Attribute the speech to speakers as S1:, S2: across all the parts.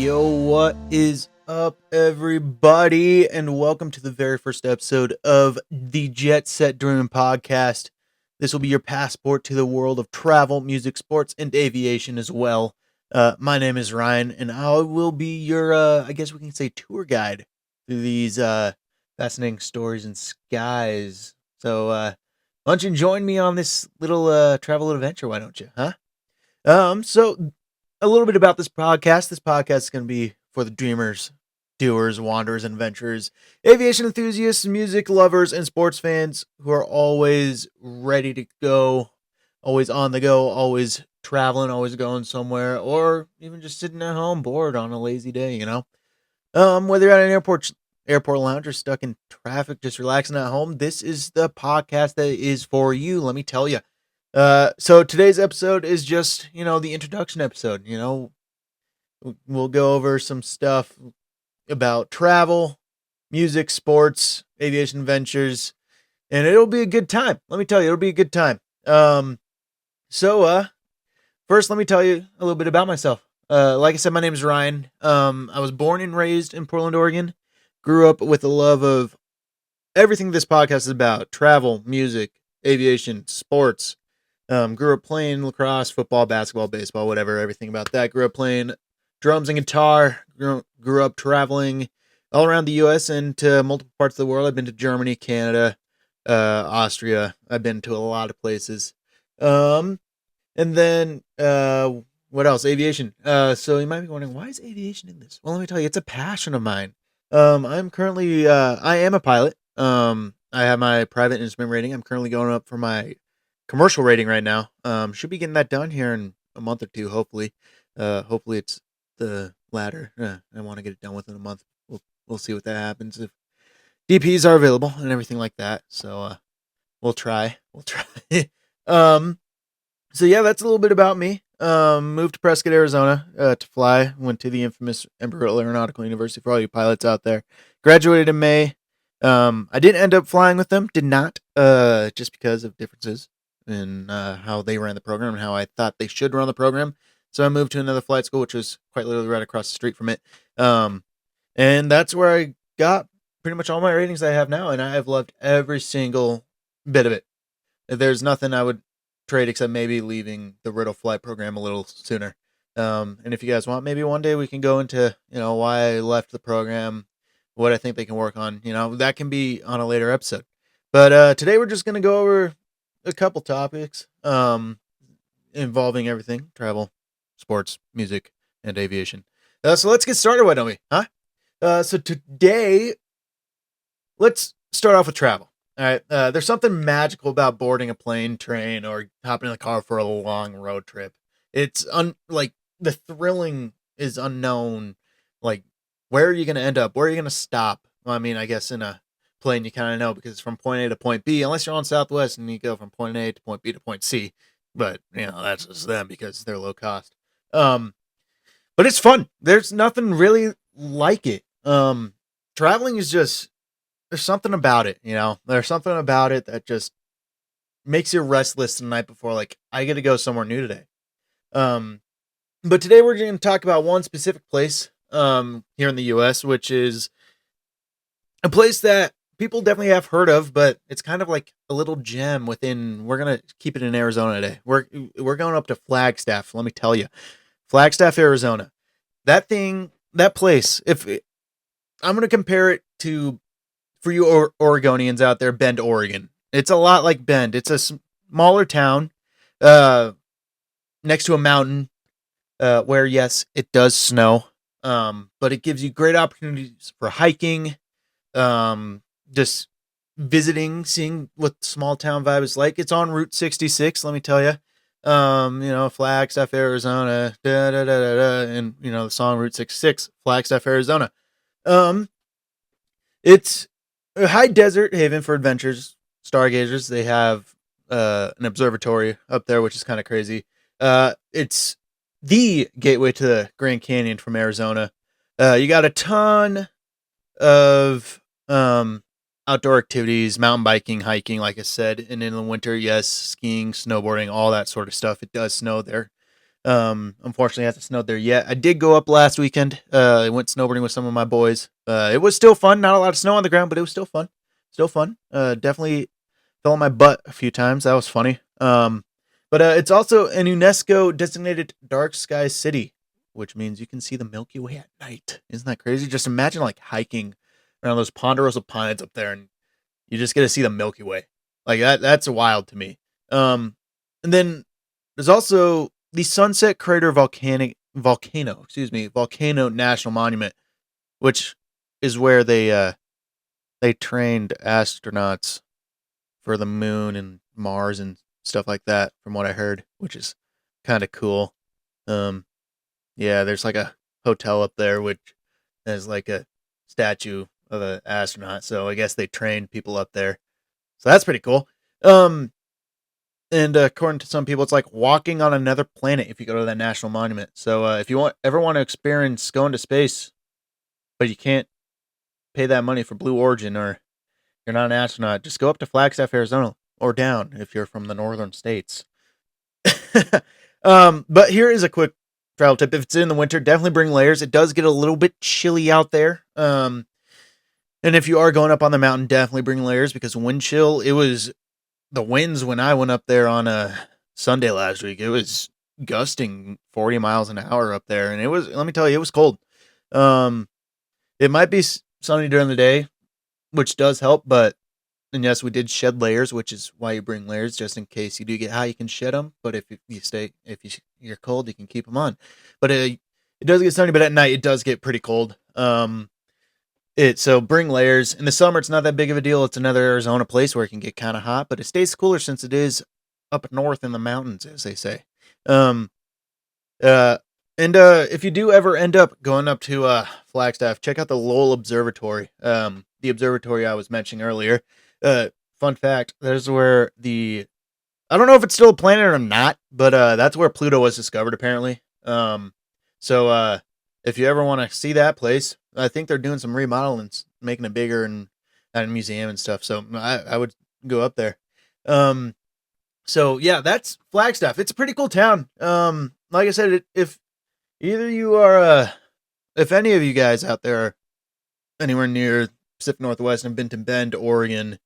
S1: Yo, what is up, everybody? And welcome to the very first episode of the Jetset Dreaming podcast. This will be your passport to the world of travel, music, sports, and aviation as well. My name is Ryan, and I will be your, I guess we can say, tour guide through these fascinating stories and skies. So, why don't you join me on this little travel adventure? Why don't you, huh? So a little bit about this podcast. This podcast is going to be for the dreamers, doers, wanderers, and adventurers, aviation enthusiasts, music lovers, and sports fans who are always ready to go, always on the go, always traveling, always going somewhere, or even just sitting at home bored on a lazy day, Whether you're at an airport lounge or stuck in traffic, just relaxing at home, this is the podcast that is for you, let me tell you. So today's episode is just, the introduction episode. We'll go over some stuff about travel, music, sports, aviation ventures, and it'll be a good time. Let me tell you, it'll be a good time. So first, let me tell you a little bit about myself. Like I said, my name is Ryan. I was born and raised in Portland, Oregon. Grew up with a love of everything this podcast is about: travel, music, aviation, sports. Grew up playing lacrosse, football, basketball, baseball, whatever, everything about that. Grew up playing drums and guitar. Grew up traveling all around the U.S. and to multiple parts of the world. I've been to Germany, Canada, Austria. I've been to a lot of places. And then, what else? Aviation. So you might be wondering, why is aviation in this? Well, let me tell you, it's a passion of mine. I'm currently, I am a pilot. I have my private instrument rating. I'm currently going up for my commercial rating right now. Should be getting that done here in a month or two, hopefully. Hopefully it's the latter. I want to get it done within a month. We'll see what that happens, if DPs are available and everything like that. So we'll try. So yeah, that's a little bit about me. Moved to Prescott, Arizona, to fly. Went to the infamous Embry-Riddle Aeronautical University, for all you pilots out there. Graduated in May. I didn't end up flying with them. Did not. Just because of differences in how they ran the program and how I thought they should run the program. So I moved to another flight school, which was quite literally right across the street from it. And that's where I got pretty much all my ratings I have now, and I have loved every single bit of it. There's nothing I would trade except maybe leaving the Riddle flight program a little sooner. And if you guys want, maybe one day we can go into, why I left the program, what I think they can work on. That can be on a later episode. But today we're just going to go over a couple topics involving everything: travel, sports, music, and aviation. So let's get started, why don't we? So today, let's start off with travel. All right. There's something magical about boarding a plane, train, or hopping in the car for a long road trip. It's like the thrilling is unknown. Like, where are you going to end up? Where are you going to stop? Well, I mean, I guess in a plane you kind of know, because it's from point A to point B, unless you're on Southwest and you go from point A to point B to point C. But that's just them because they're low cost. But it's fun. There's nothing really like it. Traveling is just, there's something about it. There's something about it that just makes you restless the night before. Like, I got to go somewhere new today. But today we're going to talk about one specific place here in the U.S., which is a place that people definitely have heard of, but it's kind of like a little gem within. We're going to keep it in Arizona today. We're going up to Flagstaff. Let me tell you, Flagstaff, Arizona. That place. I'm going to compare it to, for you Oregonians out there, Bend, Oregon. It's a lot like Bend. It's a smaller town next to a mountain where, yes, it does snow, but it gives you great opportunities for hiking, just visiting, seeing what small town vibe is like. It's on Route 66, let me tell you. Flagstaff, Arizona, da da da da da, and the song Route 66, Flagstaff, Arizona. It's a high desert haven for adventures, stargazers. They have an observatory up there, which is kind of crazy. It's the gateway to the Grand Canyon from Arizona. You got a ton of outdoor activities, mountain biking, hiking, like I said, and in the winter, yes, skiing, snowboarding, all that sort of stuff. It does snow there. Unfortunately, it hasn't snowed there yet. I did go up last weekend. I went snowboarding with some of my boys. It was still fun. Not a lot of snow on the ground, but it was still fun. Still fun. Definitely fell on my butt a few times. That was funny. But it's also an UNESCO designated dark sky city, which means you can see the Milky Way at night. Isn't that crazy? Just imagine like hiking around those ponderosa pines up there, and you just get to see the Milky Way. Like that's wild to me. And then there's also the Sunset Crater volcano National Monument, which is where they trained astronauts for the moon and Mars and stuff like that, from what I heard, which is kind of cool. Um, yeah, there's like a hotel up there which has like a statue of an astronaut. So I guess they trained people up there. So that's pretty cool. Um, and according to some people, it's like walking on another planet if you go to that national monument. So if you ever want to experience going to space, but you can't pay that money for Blue Origin, or you're not an astronaut, just go up to Flagstaff, Arizona, or down if you're from the northern states. But here is a quick travel tip. If it's in the winter, definitely bring layers. It does get a little bit chilly out there. And if you are going up on the mountain, definitely bring layers, because wind chill, it was the winds when I went up there on a Sunday last week. It was gusting 40 miles an hour up there. And it was, let me tell you, it was cold. Um, it might be sunny during the day, which does help, but and yes, we did shed layers, which is why you bring layers, just in case you do get high, you can shed them. But if you're cold, you can keep them on. But it does get sunny, but at night it does get pretty cold. So bring layers. In the summer, it's not that big of a deal. It's another Arizona place where it can get kind of hot, but it stays cooler since it is up north in the mountains, as they say. Um, if you do ever end up going up to Flagstaff, check out the Lowell Observatory. The observatory I was mentioning earlier. Fun fact: there's where I don't know if it's still a planet or not, but that's where Pluto was discovered apparently. So if you ever want to see that place, I think they're doing some remodeling, making it bigger and a museum and stuff. So I would go up there. So yeah, that's Flagstaff. It's a pretty cool town. Like I said, if either you are, if any of you guys out there are anywhere near Pacific Northwest and have been to Bend, Oregon,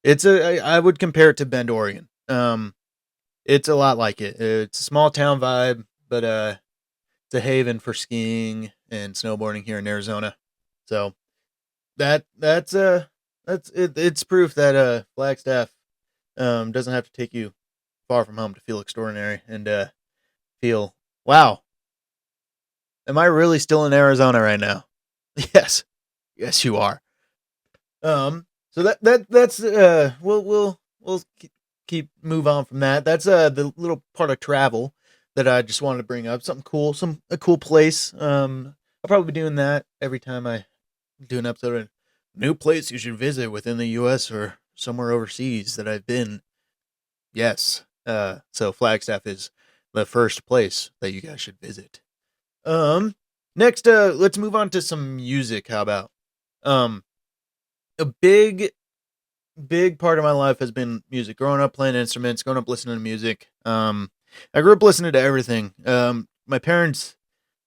S1: I would compare it to Bend, Oregon. It's a lot like it. It's a small town vibe, but it's a haven for skiing and snowboarding here in Arizona. So that's it. It's proof that Flagstaff doesn't have to take you far from home to feel extraordinary and feel wow. Am I really still in Arizona right now? Yes, yes, you are. So that's we'll keep move on from that. That's the little part of travel that I just wanted to bring up. Something cool, a cool place. I'll probably be doing that every time I do an episode of new place you should visit within the U.S. or somewhere overseas that I've been. Yes. So Flagstaff is the first place that you guys should visit. Next, let's move on to some music. How about a big part of my life has been music. Growing up playing instruments, growing up listening to music. I grew up listening to everything. My parents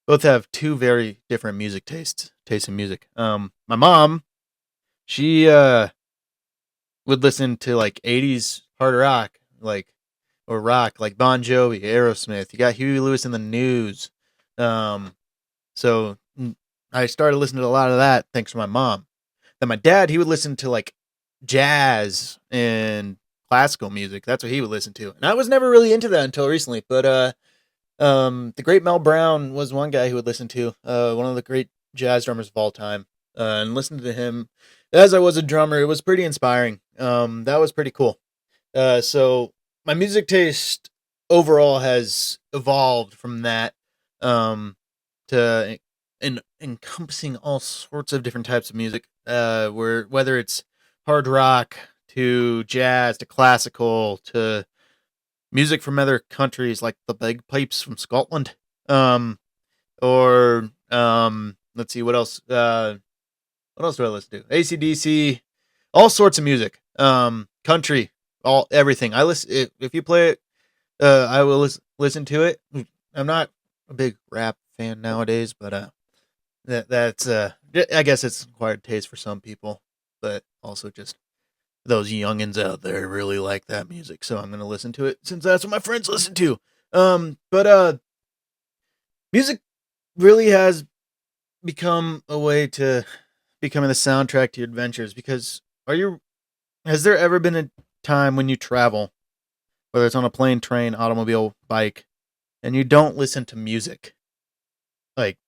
S1: both have two very different music tastes in music. My mom, she would listen to like 80s hard rock, or rock, like Bon Jovi, Aerosmith. You got Huey Lewis and the News. So I started listening to a lot of that thanks to my mom. Then my dad, he would listen to like jazz and classical music. That's what he would listen to. And I was never really into that until recently. But the great Mel Brown was one guy who would listen to. One of the great jazz drummers of all time. And listening to him as I was a drummer, it was pretty inspiring. That was pretty cool. So my music taste overall has evolved from that to encompassing all sorts of different types of music. Whether it's hard rock to jazz to classical to music from other countries like the bagpipes from Scotland. Or let's see what else. What else do I listen to? AC/DC, all sorts of music. Country, everything. I listen if you play it. I will listen to it. I'm not a big rap fan nowadays, but that's I guess it's acquired taste for some people, but also just those youngins out there really like that music, so I'm gonna listen to it since that's what my friends listen to. But music really has become a way to becoming the soundtrack to your adventures. Because are you? Has there ever been a time when you travel, whether it's on a plane, train, automobile, bike, and you don't listen to music? Like,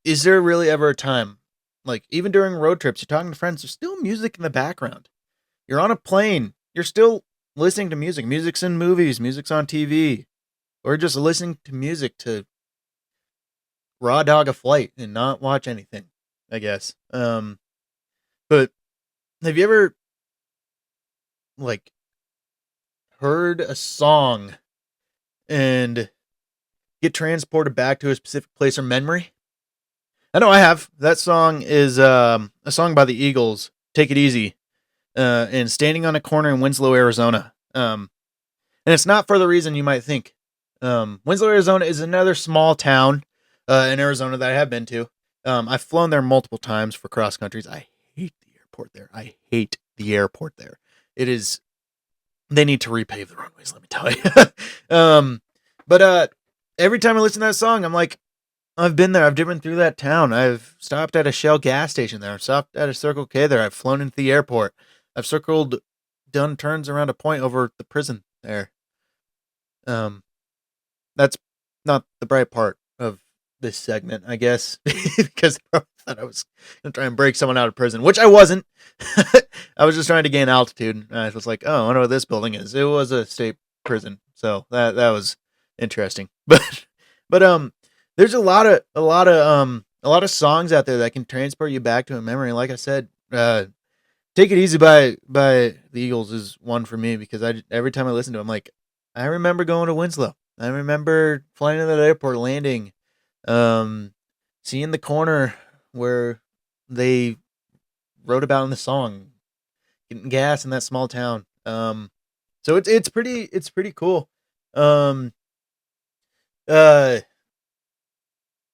S1: is there really ever a time, like even during road trips, you're talking to friends, there's still music in the background. You're on a plane, you're still listening to music. Music's in movies, music's on TV, or just listening to music to raw dog a flight and not watch anything, I guess. But have you ever like heard a song and get transported back to a specific place or memory? I know I have. That song is a song by the Eagles, "Take It Easy," and "Standing on a Corner" in Winslow, Arizona. And it's not for the reason you might think. Winslow, Arizona is another small town in Arizona that I have been to. I've flown there multiple times for cross countries. I hate the airport there. I hate the airport there. It is. They need to repave the runways. Let me tell you. But every time I listen to that song, I'm like, I've been there. I've driven through that town. I've stopped at a Shell gas station there. I've stopped at a Circle K there. I've flown into the airport. I've circled, done turns around a point over the prison there. Um, that's not the bright part of this segment, I guess, because I thought I was going to try and break someone out of prison, which I wasn't. I was just trying to gain altitude. And I was like, oh, I wonder what this building is. It was a state prison, so that was interesting. But there's a lot of songs out there that can transport you back to a memory. Like I said, "Take It Easy" by the Eagles is one for me because every time I listen to it, I'm like, I remember going to Winslow. I remember flying to that airport, landing, um, seeing the corner where they wrote about in the song, getting gas in that small town. So it's pretty cool. Um, uh,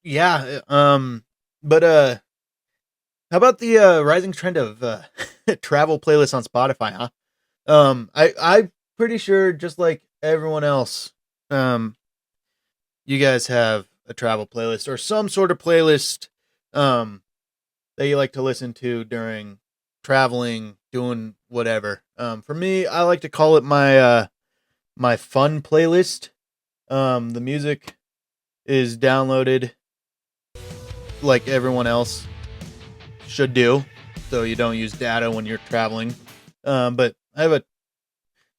S1: yeah. But how about the rising trend of travel playlists on Spotify? Huh? I'm pretty sure, just like everyone else, um, you guys have a travel playlist or some sort of playlist, um, that you like to listen to during traveling, doing whatever. For me, I like to call it my fun playlist. The music is downloaded like everyone else should do, so you don't use data when you're traveling. But I have a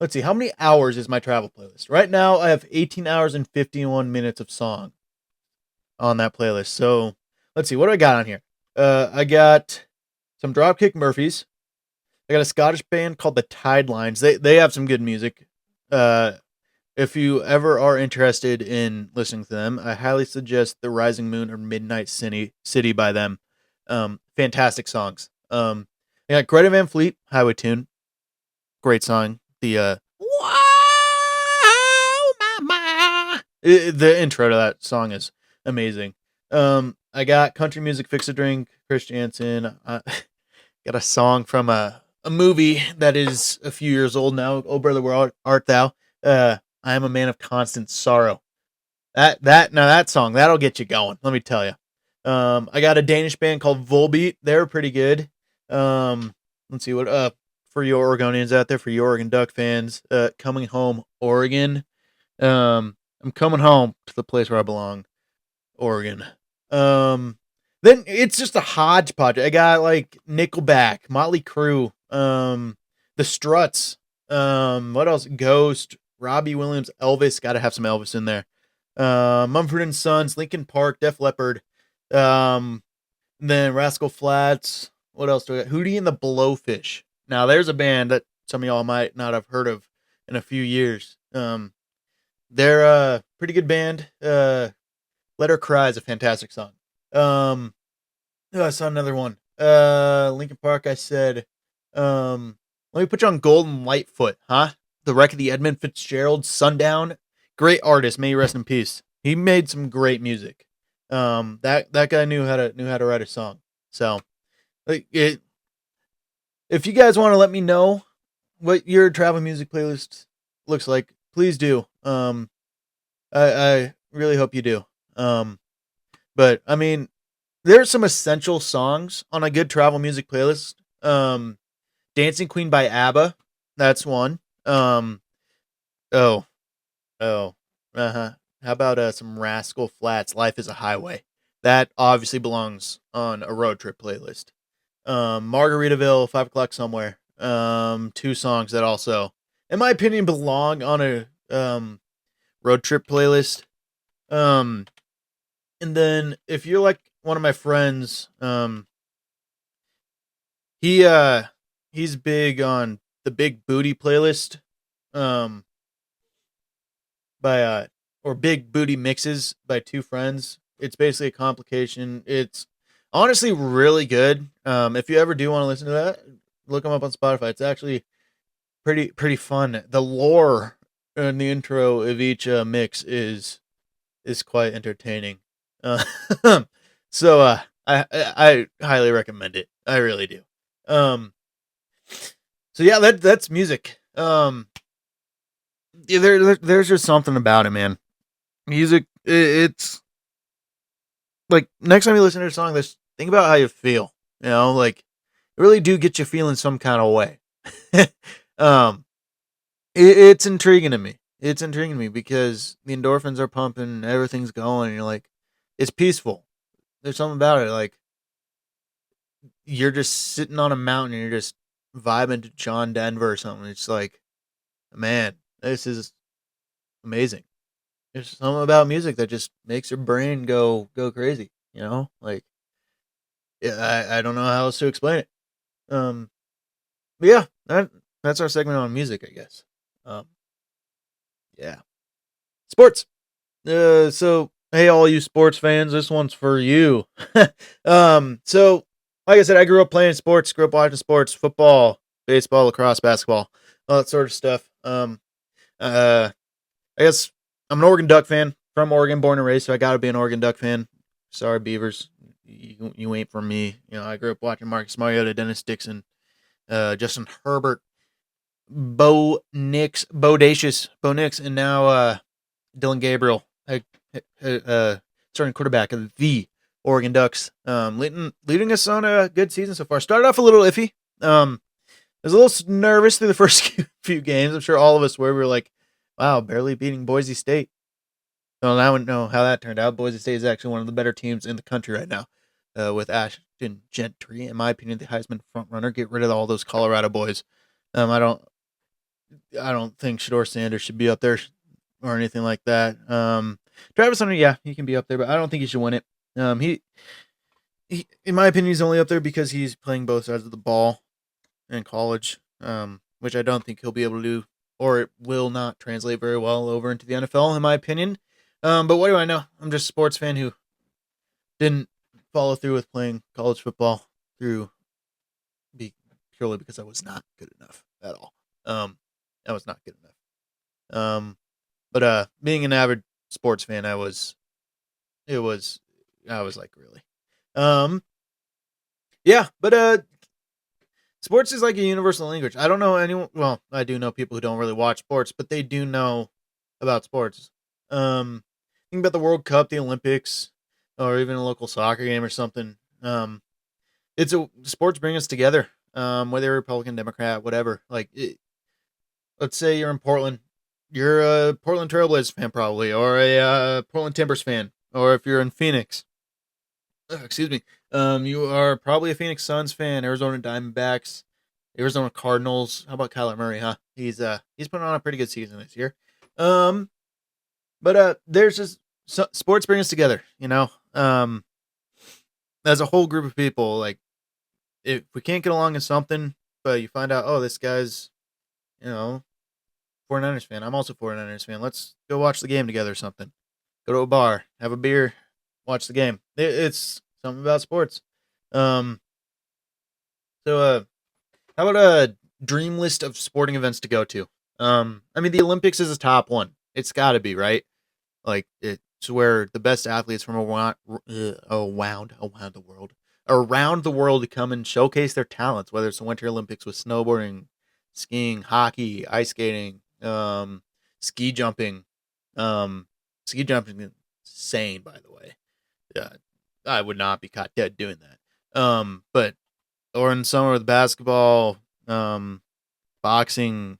S1: let's see, how many hours is my travel playlist? Right now, I have 18 hours and 51 minutes of song on that playlist. So let's see, what do I got on here? I got some Dropkick Murphys. I got a Scottish band called the Tide Lines. They have some good music. Uh, if you ever are interested in listening to them, I highly suggest "The Rising Moon" or "Midnight City" by them. Fantastic songs. I got Greta Van Fleet, "Highway Tune." Great song. Wow, mama. The intro to that song is amazing. I got country music, "Fix a Drink," Chris Jansen. Got a song from a movie that is a few years old now. "Oh Brother, Where Art Thou?" "I Am a Man of Constant Sorrow." That song that'll get you going. Let me tell you. I got a Danish band called Volbeat. They're pretty good. Let's see what for you Oregonians out there, for you Oregon Duck fans. "Coming Home, Oregon." I'm coming home to the place where I belong, Oregon. Then it's just a hodgepodge. I got like Nickelback, Motley Crue, the Struts, what else? Ghost, Robbie Williams, Elvis. Got to have some Elvis in there. Mumford and Sons, Linkin Park, Def Leppard, um, then Rascal Flatts. What else do we got? Hootie and the Blowfish. Now there's a band that some of y'all might not have heard of in a few years. They're a pretty good band. "Let Her Cry" is a fantastic song. Um, I saw another one. Linkin Park. I said, let me put you on "Golden Lightfoot," huh? The Wreck of the Edmund Fitzgerald, "Sundown." Great artist. May you rest in peace. He made some great music. That guy knew how to write a song. So, like, if you guys want to let me know what your travel music playlist looks like, please do. I really hope you do. But I mean, there's some essential songs on a good travel music playlist. Dancing Queen by ABBA, that's one. Oh, oh, uh-huh. How about some Rascal Flatts, Life is a Highway? That obviously belongs on a road trip playlist. Margaritaville, 5 o'clock somewhere. Two songs that also, in my opinion, belong on a road trip playlist. Um, and then if you're like one of my friends, he he's big on the Big Booty playlist. Um, by or Big Booty Mixes by two friends. It's basically a complication. It's honestly really good. If you ever do want to listen to that, look them up on Spotify. It's actually pretty fun. The lore in the intro of each mix is quite entertaining. Uh, so I highly recommend it. I really do. Um, so yeah, that's music. Yeah, there's just something about it, man. Music, it's like next time you listen to a song, just think about how you feel. You know, like it really do get you feeling some kind of way. um, it's intriguing to me. It's intriguing to me because the endorphins are pumping, everything's going. And you're like, it's peaceful. There's something about it. Like you're just sitting on a mountain and you're just vibing to John Denver or something. It's like, man, this is amazing. There's something about music that just makes your brain go crazy. You know, like yeah, I don't know how else to explain it. Um, but yeah, that's our segment on music, I guess. Um, yeah, sports. So hey, all you sports fans, this one's for you. So like I said, I grew up playing sports, grew up watching sports, football, baseball, lacrosse, basketball, all that sort of stuff. Uh, I guess I'm an Oregon Duck fan from Oregon, born and raised, so I got to be an Oregon Duck fan. Sorry, Beavers, you ain't for me. You know, I grew up watching Marcus Mariota, Dennis Dixon, Justin Herbert, Bo Nix, and now Dylan Gabriel, starting quarterback of the Oregon Ducks, leading us on a good season so far. Started off a little iffy. I was a little nervous through the first few games. I'm sure all of us were. We were like, wow, barely beating Boise State. Well, I wouldn't know how that turned out. Boise State is actually one of the better teams in the country right now, with Ashton Gentry, in my opinion, the Heisman front runner. Get rid of all those Colorado boys. Um, I don't, I don't think Shador Sanders should be up there or anything like that. Travis Hunter, yeah, he can be up there, but I don't think he should win it. He, in my opinion, he's only up there because he's playing both sides of the ball in college, which I don't think he'll be able to do, or it will not translate very well over into the NFL, in my opinion. But what do I know? I'm just a sports fan who didn't follow through with playing college football through purely because I was not good enough at all. I was not good enough. But being an avid sports fan, it was I was like really. Um, yeah, but sports is like a universal language. I don't know anyone. Well, I do know people who don't really watch sports, but they do know about sports. Think about the World Cup, the Olympics, or even a local soccer game or something. Sports bring us together. Whether you're Republican, Democrat, whatever. Let's say you're in Portland, you're a Portland Trailblazers fan probably, or a Portland Timbers fan, or if you're in Phoenix, excuse me, you are probably a Phoenix Suns fan, Arizona Diamondbacks, Arizona Cardinals. How about Kyler Murray? Huh? He's putting on a pretty good season this year. Um, but there's just sports bring us together. You know, as a whole group of people, like if we can't get along in something, but you find out, oh, this guy's, you know, 49ers fan. I'm also 49ers fan. Let's go watch the game together or something. Go to a bar, have a beer, watch the game. It's something about sports. Um, so how about a dream list of sporting events to go to? I mean, the Olympics is a top one. It's got to be, right? Like, where the best athletes from around the world to come and showcase their talents, whether it's the Winter Olympics with snowboarding, skiing, hockey, ice skating, ski jumping. Um, ski jumping is insane, by the way. Yeah, I would not be caught dead doing that. But or in summer with basketball, boxing,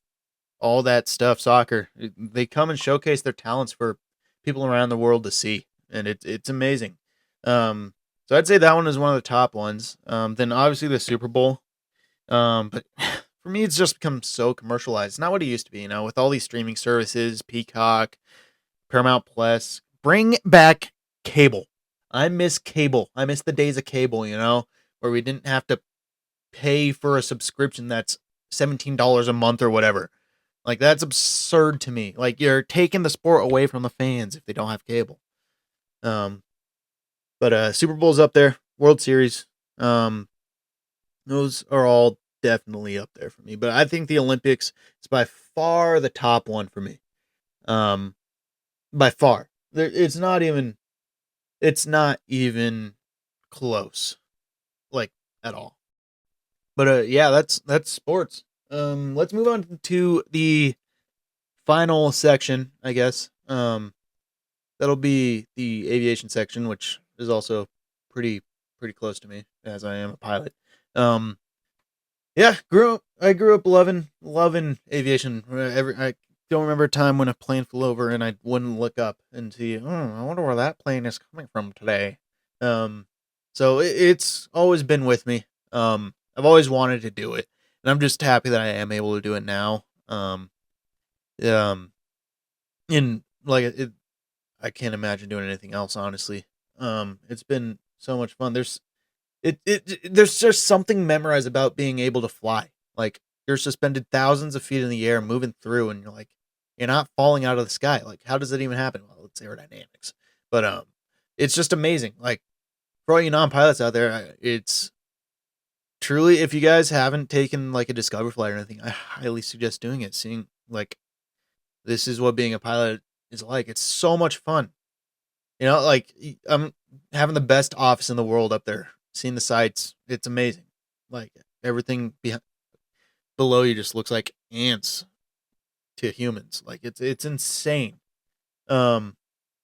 S1: all that stuff, soccer. They come and showcase their talents for people around the world to see, and it's amazing. So I'd say that one is one of the top ones. Then obviously the Super Bowl. But for me, it's just become so commercialized. It's not what it used to be, with all these streaming services, Peacock, Paramount Plus. Bring back cable. I miss cable. I miss the days of cable, where we didn't have to pay for a subscription that's $17 a month or whatever. Like, that's absurd to me. Like, you're taking the sport away from the fans if they don't have cable. Um, but Super Bowl's up there. World Series. Those are all definitely up there for me. But I think the Olympics is by far the top one for me. By far. It's not even close. Like, at all. But yeah, that's sports. Let's move on to the final section, I guess. That'll be the aviation section, which is also pretty close to me as I am a pilot. Yeah, I grew up loving aviation. I don't remember a time when a plane flew over and I wouldn't look up and see. I wonder where that plane is coming from today. Um, so it's always been with me. I've always wanted to do it, and I'm just happy that I am able to do it now. Um, and like I can't imagine doing anything else, honestly. It's been so much fun. There's just something memorized about being able to fly. Like, you're suspended thousands of feet in the air, moving through, and you're not falling out of the sky. Like, how does that even happen? Well, it's aerodynamics, but it's just amazing. Like, for all you non-pilots out there, it's truly, if you guys haven't taken like a discovery flight or anything, I highly suggest doing it. Seeing, like, this is what being a pilot is like. It's so much fun. Like, I'm having the best office in the world up there. Seeing the sights, it's amazing. Like, everything below you just looks like ants to humans. Like, it's insane. Um,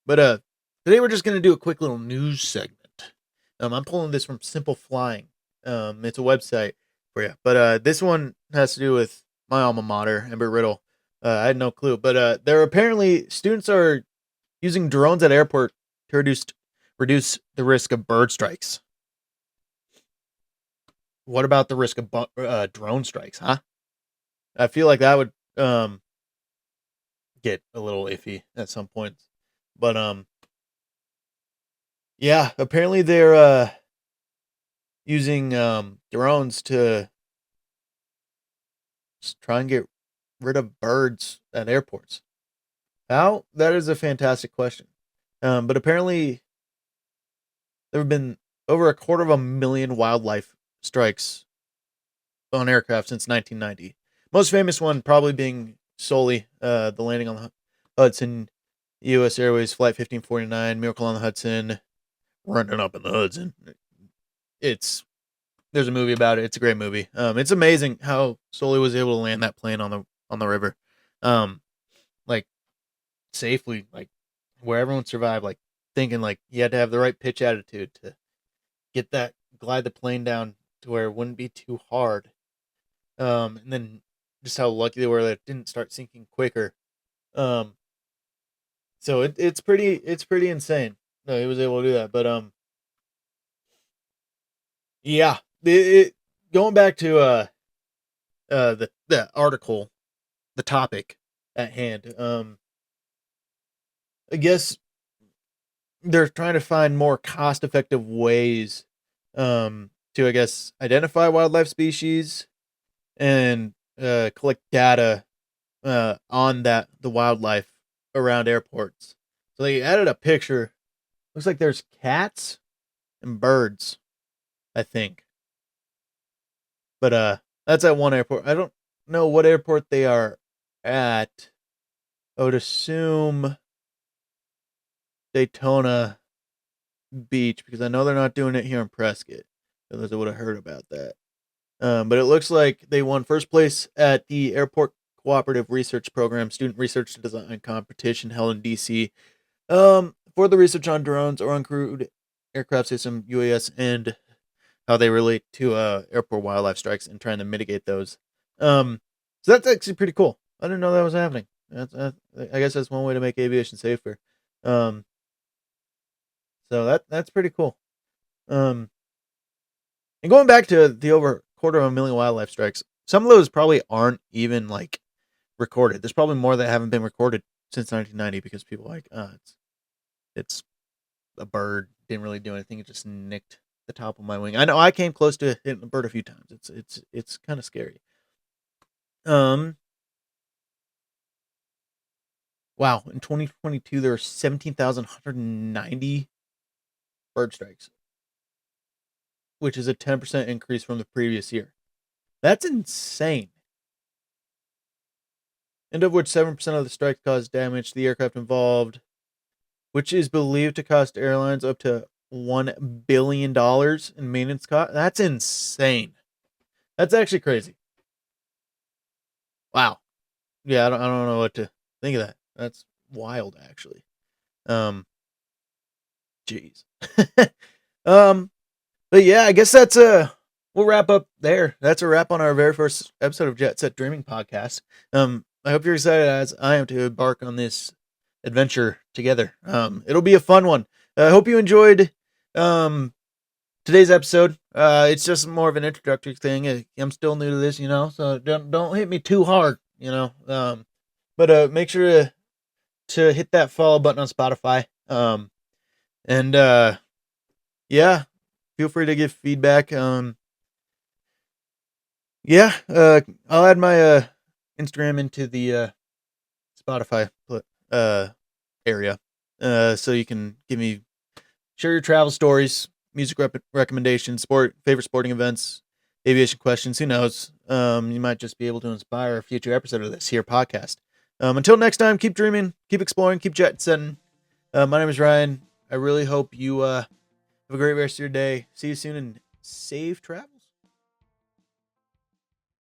S1: but today we're just gonna do a quick little news segment. I'm pulling this from Simple Flying. It's a website for you. But this one has to do with my alma mater, Embry-Riddle. I had no clue, but there apparently students are using drones at airport to reduce the risk of bird strikes. What about the risk of drone strikes, huh? I feel like that would get a little iffy at some points. But yeah, apparently they're using drones to try and get rid of birds at airports. How? That is a fantastic question. But apparently there have been over 250,000 wildlife strikes on aircraft since 1990. Most famous one probably being solely the landing on the Hudson, U.S. Airways Flight 1549, Miracle on the Hudson, running up in the Hudson. There's a movie about it. It's a great movie. It's amazing how Sully was able to land that plane on the river, like, safely, like, where everyone survived. Like, thinking like you had to have the right pitch attitude to glide the plane down to where it wouldn't be too hard. And then just how lucky they were that it didn't start sinking quicker. Um, so it's pretty insane. No, he was able to do that, but yeah, going back to the article, the topic at hand. I guess they're trying to find more cost effective ways to, I guess, identify wildlife species and collect data on the wildlife around airports. So they added a picture. Looks like there's cats and birds, I think. But that's at one airport. I don't know what airport they are at. I would assume Daytona Beach, because I know they're not doing it here in Prescott. Otherwise, I would have heard about that. But it looks like they won first place at the Airport Cooperative Research Program Student Research Design Competition held in DC. For the research on drones or uncrewed aircraft system UAS and how they relate to airport wildlife strikes and trying to mitigate those. So that's actually pretty cool. I didn't know that was happening. I guess that's one way to make aviation safer. Um, so that's pretty cool. Um, and going back to the over 250,000 wildlife strikes, some of those probably aren't even like recorded. There's probably more that haven't been recorded since 1990 because people are like, it's a bird, didn't really do anything. It just nicked the top of my wing. I know I came close to hitting a bird a few times. It's kind of scary. Um, wow. In 2022, there were 17,190 bird strikes, which is a 10% increase from the previous year. That's insane. And of which 7% of the strikes caused damage to the aircraft involved, which is believed to cost airlines up to $1 billion in maintenance costs. That's insane. That's actually crazy. Wow. Yeah, I don't know what to think of that. That's wild, actually. Um, jeez. um, but yeah, I guess that's we'll wrap up there. That's a wrap on our very first episode of Jetset Dreaming podcast. I hope you're excited as I am to embark on this adventure together. It'll be a fun one. I hope you enjoyed today's episode. It's just more of an introductory thing. I'm still new to this, so don't hit me too hard, but make sure to hit that follow button on Spotify. And yeah, feel free to give feedback. Yeah, I'll add my Instagram into the Spotify area, so you can give me share your travel stories, music recommendations, favorite sporting events, aviation questions. Who knows? You might just be able to inspire a future episode of this here podcast. Until next time, keep dreaming, keep exploring, keep jet setting. My name is Ryan. I really hope you have a great rest of your day. See you soon and safe travel.